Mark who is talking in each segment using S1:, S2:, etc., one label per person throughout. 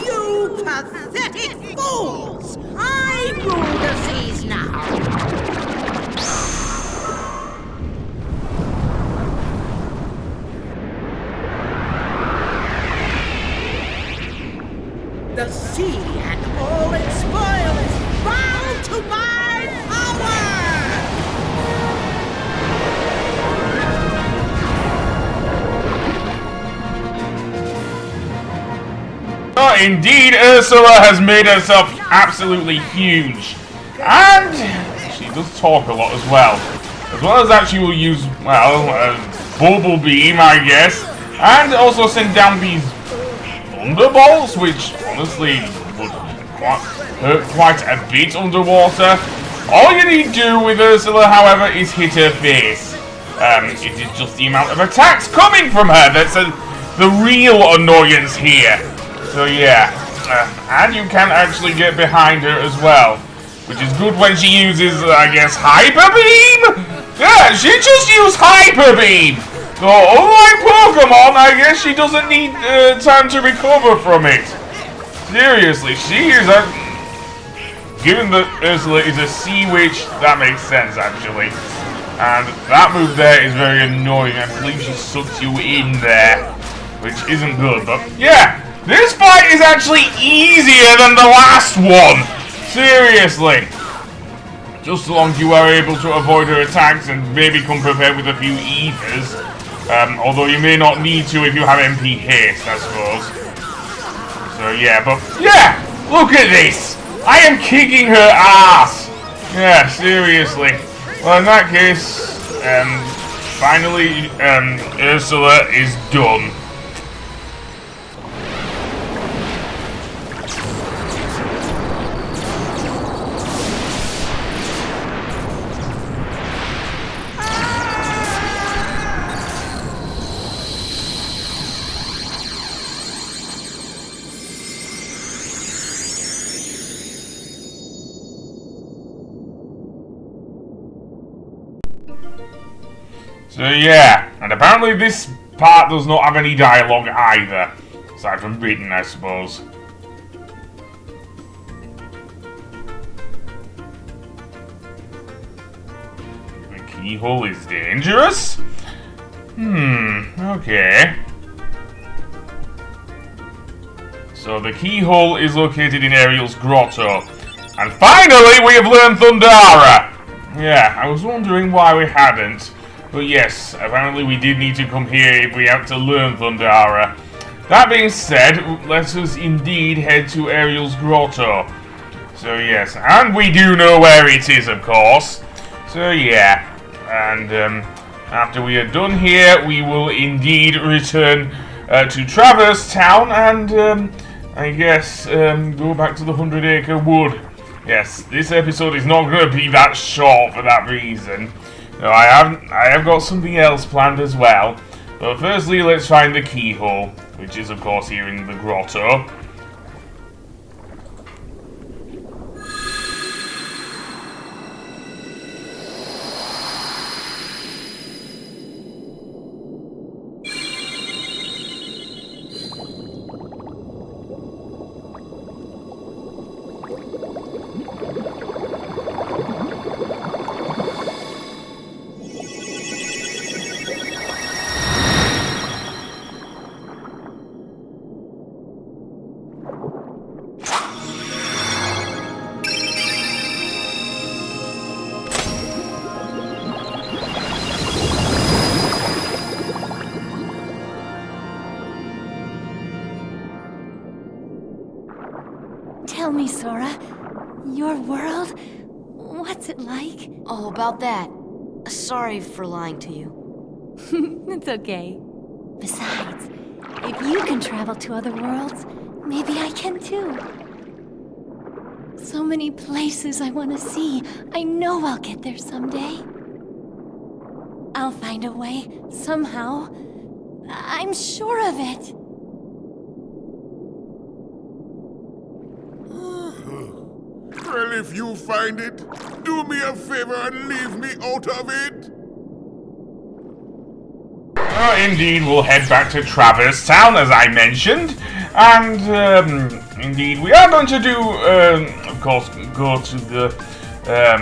S1: You pathetic fools! I rule the seas now! The sea and all its spoils bow to my power!
S2: Oh, indeed, Ursula has made herself absolutely huge. And she does talk a lot as well. As well as that, she will use, well, a bubble beam, I guess. And also send down these thunderbolts, which honestly would hurt quite a bit underwater. All you need to do with Ursula, however, is hit her face. It is just the amount of attacks coming from her that's the real annoyance here. So yeah, and you can actually get behind her as well, which is good when she uses, I guess, Hyper Beam? Yeah, she just used Hyper Beam! So, unlike Pokemon, I guess she doesn't need time to recover from it. Seriously, she is a... Given that Ursula is a sea witch, that makes sense, actually. And that move there is very annoying. I believe she sucks you in there, which isn't good, but yeah! This fight is actually easier than the last one! Seriously! Just so long as you are able to avoid her attacks and maybe come prepared with a few ethers. Although you may not need to if you have MP haste, I suppose. So yeah, but yeah! Look at this! I am kicking her ass! Yeah, seriously. Well, in that case, finally, Ursula is done. So yeah, and apparently this part does not have any dialogue either, aside from written, I suppose. The keyhole is dangerous? Okay. So the keyhole is located in Ariel's grotto. And finally we have learned Thundara! Yeah, I was wondering why we hadn't. But yes, apparently we did need to come here if we have to learn Thundara. That being said, let us indeed head to Ariel's grotto. So yes, and we do know where it is, of course. So yeah, and after we are done here, we will indeed return to Traverse Town and I guess go back to the 100 Acre Wood. Yes, this episode is not going to be that short for that reason. No, I have got something else planned as well. But firstly, let's find the keyhole, which is of course here in the grotto.
S3: Tell me, Sora, your world, what's it like?
S4: Oh, about that. Sorry for lying to you.
S3: It's okay. Besides, if you can travel to other worlds, maybe I can too. So many places I want to see. I know I'll get there someday. I'll find a way, somehow. I'm sure of it.
S5: Well, if you find it, do me a favor and leave me out of it.
S2: Oh, indeed will head back to Traverse Town, as I mentioned. And, indeed, we are going to do, of course, go to the, I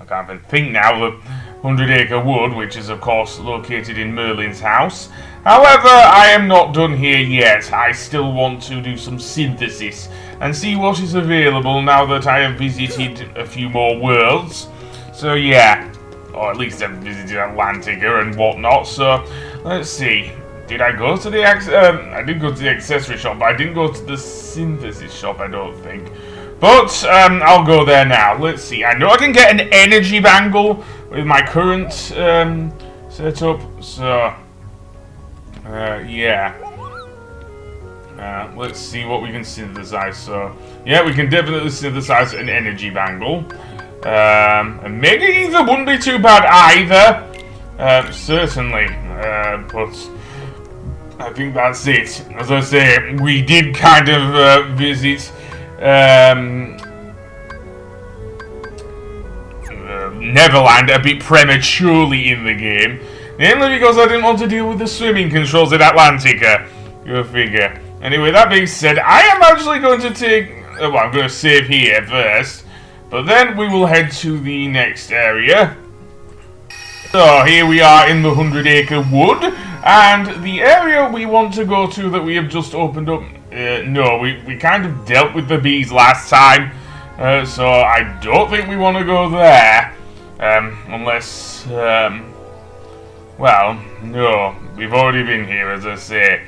S2: can't even think now, the 100 Acre Wood, which is, of course, located in Merlin's house. However, I am not done here yet. I still want to do some synthesis and see what is available now that I have visited a few more worlds. So, yeah. Or at least I've visited Atlantica and whatnot. So, let's see. Did I go to the I did go to the accessory shop, but I didn't go to the synthesis shop, I don't think. But, I'll go there now. Let's see. I know I can get an energy bangle with my current, setup. So, yeah. Let's see what we can synthesize. So, yeah, we can definitely synthesize an energy bangle. And maybe either wouldn't be too bad either. Certainly. But I think that's it. As I say, we did kind of visit Neverland a bit prematurely in the game. Namely because I didn't want to deal with the swimming controls at Atlantica. Go figure. Anyway, that being said, I am actually going to take... well, I'm going to save here first. But then we will head to the next area. So, here we are in the 100 Acre Wood. And the area we want to go to that we have just opened up... no, we kind of dealt with the bees last time. So, I don't think we want to go there. Unless... well, no. We've already been here, as I say.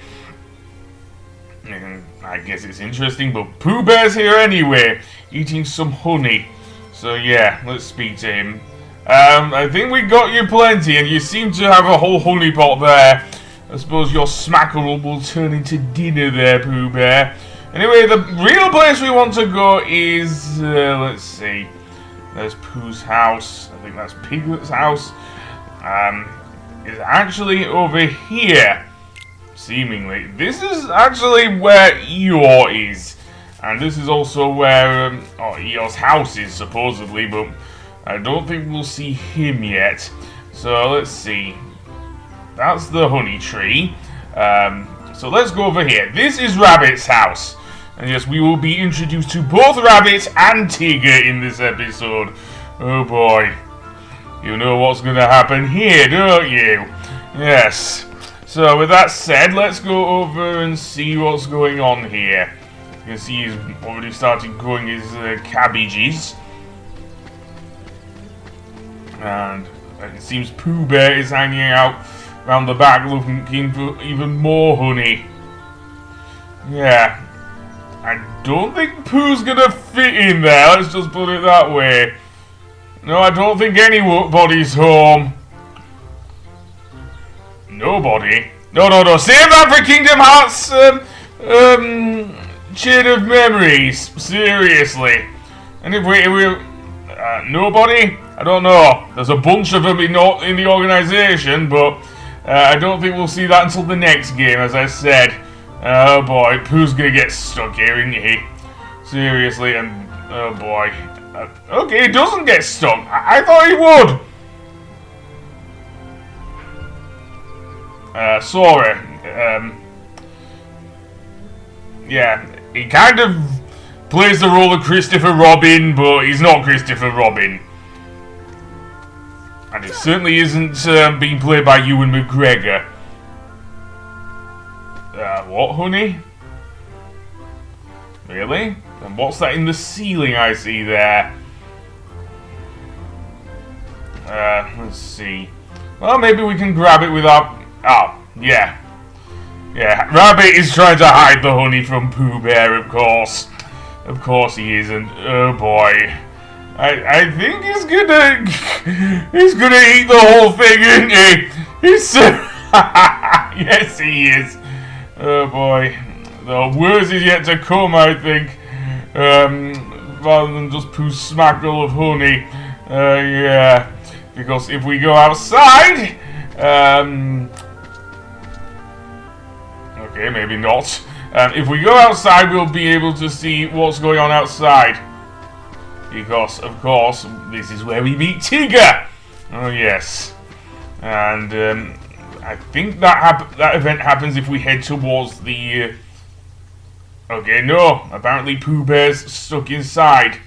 S2: I guess it's interesting, but Pooh Bear's here anyway, eating some honey. So yeah, let's speak to him. I think we got you plenty, and you seem to have a whole honey pot there. I suppose your smackerel will turn into dinner there, Pooh Bear. Anyway, the real place we want to go is, let's see. There's Pooh's house. I think that's Piglet's house. Is actually over here. Seemingly. This is actually where Eeyore is. And this is also where Eeyore's house is, supposedly, but I don't think we'll see him yet. So, let's see. That's the honey tree. So, let's go over here. This is Rabbit's house. And yes, we will be introduced to both Rabbit and Tigger in this episode. Oh boy. You know what's going to happen here, don't you? Yes. So, with that said, let's go over and see what's going on here. You can see he's already started growing his cabbages. And it seems Pooh Bear is hanging out around the back looking for even more honey. Yeah. I don't think Pooh's gonna fit in there, let's just put it that way. No, I don't think anybody's home. Nobody? No, save that for Kingdom Hearts, Chain of Memories. Seriously. And if we nobody? I don't know. There's a bunch of them in the organization, but I don't think we'll see that until the next game, as I said. Oh boy, Pooh's gonna get stuck here, isn't he? Seriously, and oh boy. Okay, he doesn't get stuck. I thought he would. Sorry. Yeah, he kind of plays the role of Christopher Robin, but he's not Christopher Robin. And it certainly isn't being played by Ewan McGregor. What, honey? Really? And what's that in the ceiling I see there? Let's see. Well, maybe we can grab it with our... Oh, yeah. Yeah, Rabbit is trying to hide the honey from Pooh Bear, of course. Of course he is, and oh boy. I think he's gonna... he's gonna eat the whole thing, isn't he? He's so... yes, he is. Oh boy. The worst is yet to come, I think. Rather than just Pooh's smackerel of honey. Yeah. Because if we go outside... okay, maybe not. If we go outside, we'll be able to see what's going on outside. Because, of course, this is where we meet Tigger. Oh, yes. And I think that event happens if we head towards the... Okay, no. Apparently Pooh Bear's stuck inside.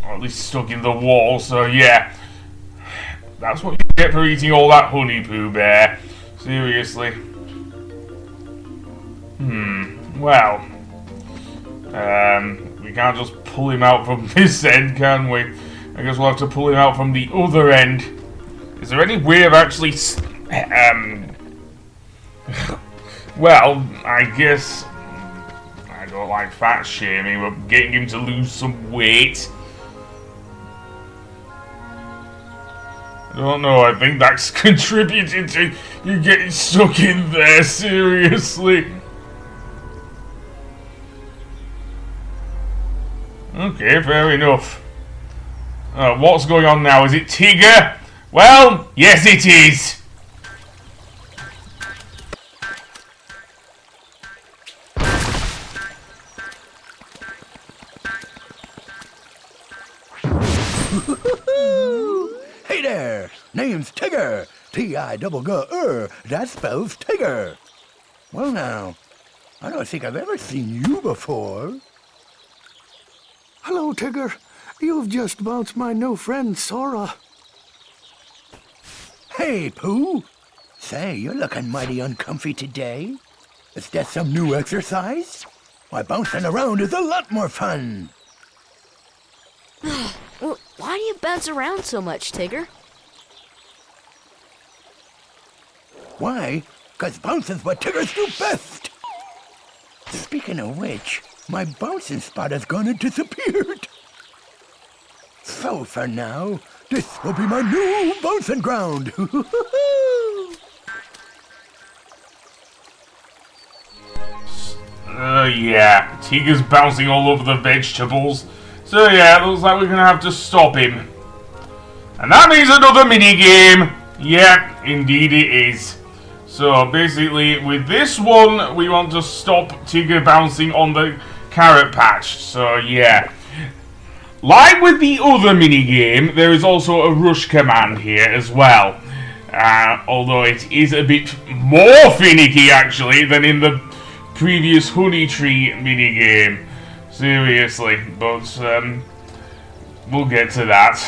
S2: Or at least stuck in the wall, so yeah. That's what you get for eating all that honey, Pooh Bear. Seriously. Well. We can't just pull him out from this end, can we? I guess we'll have to pull him out from the other end. Is there any way of actually... well, I guess... I don't like fat shaming, but getting him to lose some weight... I don't know, I think that's contributing to you getting stuck in there, seriously. Okay, fair enough. What's going on now? Is it Tigger? Well, yes it is.
S6: Hey there, name's Tigger. T-I-G-G-R, that spells Tigger. Well now, I don't think I've ever seen you before.
S7: Hello, Tigger. You've just bounced my new friend, Sora.
S6: Hey, Pooh. Say, you're looking mighty uncomfy today. Is that some new exercise? Why, bouncing around is a lot more fun.
S4: Well, why do you bounce around so much, Tigger?
S6: Why? 'Cause bouncing's what Tiggers do best. Speaking of which, my bouncing spot has gone and disappeared. So for now, this will be my new bouncing ground.
S2: Yeah, Tigger's bouncing all over the vegetables. So yeah, it looks like we're gonna have to stop him. And that means another mini-game. Yeah, indeed it is. So basically, with this one, we want to stop Tigger bouncing on the carrot patch. So yeah. Like with the other mini-game, there is also a rush command here as well. Although it is a bit more finicky, actually, than in the previous Honey Tree mini-game. Seriously, but we'll get to that.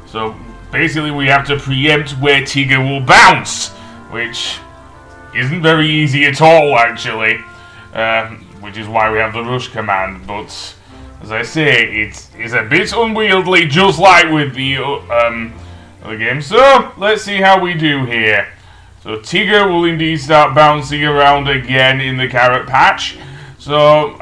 S2: So basically we have to preempt where Tigger will bounce, which isn't very easy at all, actually. Which is why we have the rush command, but as I say, it is a bit unwieldy, just like with the other game. So let's see how we do here. So Tigger will indeed start bouncing around again in the carrot patch. So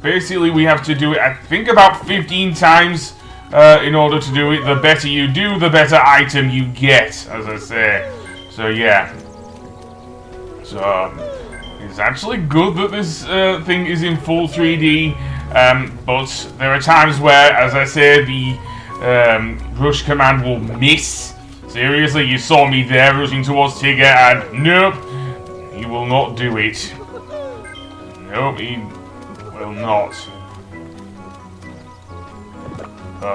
S2: basically we have to do it, I think, about 15 times in order to do it. The better you do, the better item you get, as I say. So yeah. So it's actually good that this thing is in full 3D, but there are times where, as I say, the rush command will miss. Seriously, you saw me there rushing towards Tigger, and nope, he will not do it. Nope, he will not.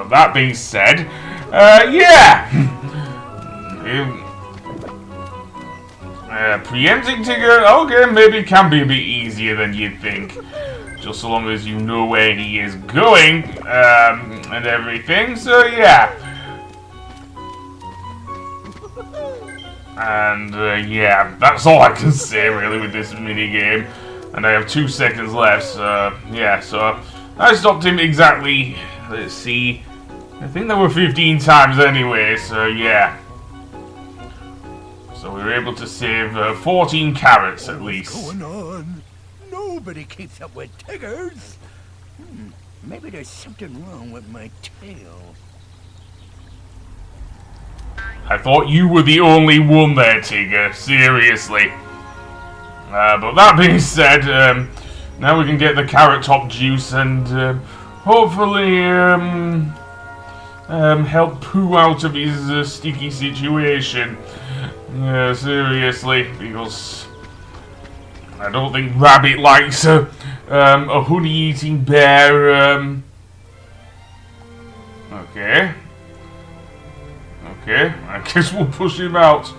S2: That being said, yeah! Preempting Tigger, okay, maybe can be a bit easier than you'd think. Just so long as you know where he is going, and everything, so yeah. And, yeah, that's all I can say, really, with this mini-game. And I have 2 seconds left, so, yeah, so I stopped him exactly, let's see, I think there were 15 times anyway, so yeah. So we were able to save 14 carrots at least.
S6: What's going on? Nobody keeps up with Tiggers. Maybe there's something wrong with my tail.
S2: I thought you were the only one there, Tigger, seriously. But that being said, now we can get the carrot top juice and hopefully help Pooh out of his sticky situation. Yeah, seriously, because I don't think Rabbit likes a honey-eating bear Okay. Okay, I guess we'll push him out.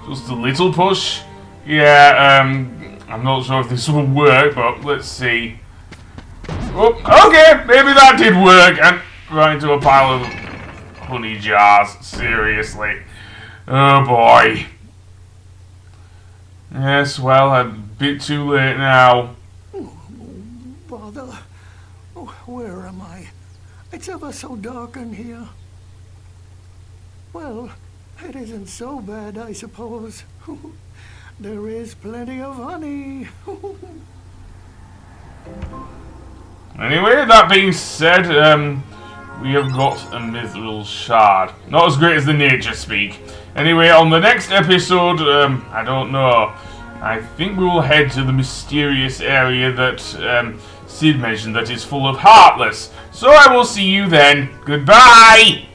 S2: Just a little push. Yeah, I'm not sure if this will work, but let's see. Oh, okay, maybe that did work. And right into a pile of honey jars. Seriously. Oh boy. Yes, well, a bit too late now.
S7: Bother. Oh, where am I? It's ever so dark in here. Well, it isn't so bad, I suppose. There is plenty of honey.
S2: Anyway, that being said, we have got a mithril shard. Not as great as the nature speak. Anyway, on the next episode, I don't know. I think we will head to the mysterious area that Sid mentioned that is full of Heartless. So I will see you then. Goodbye!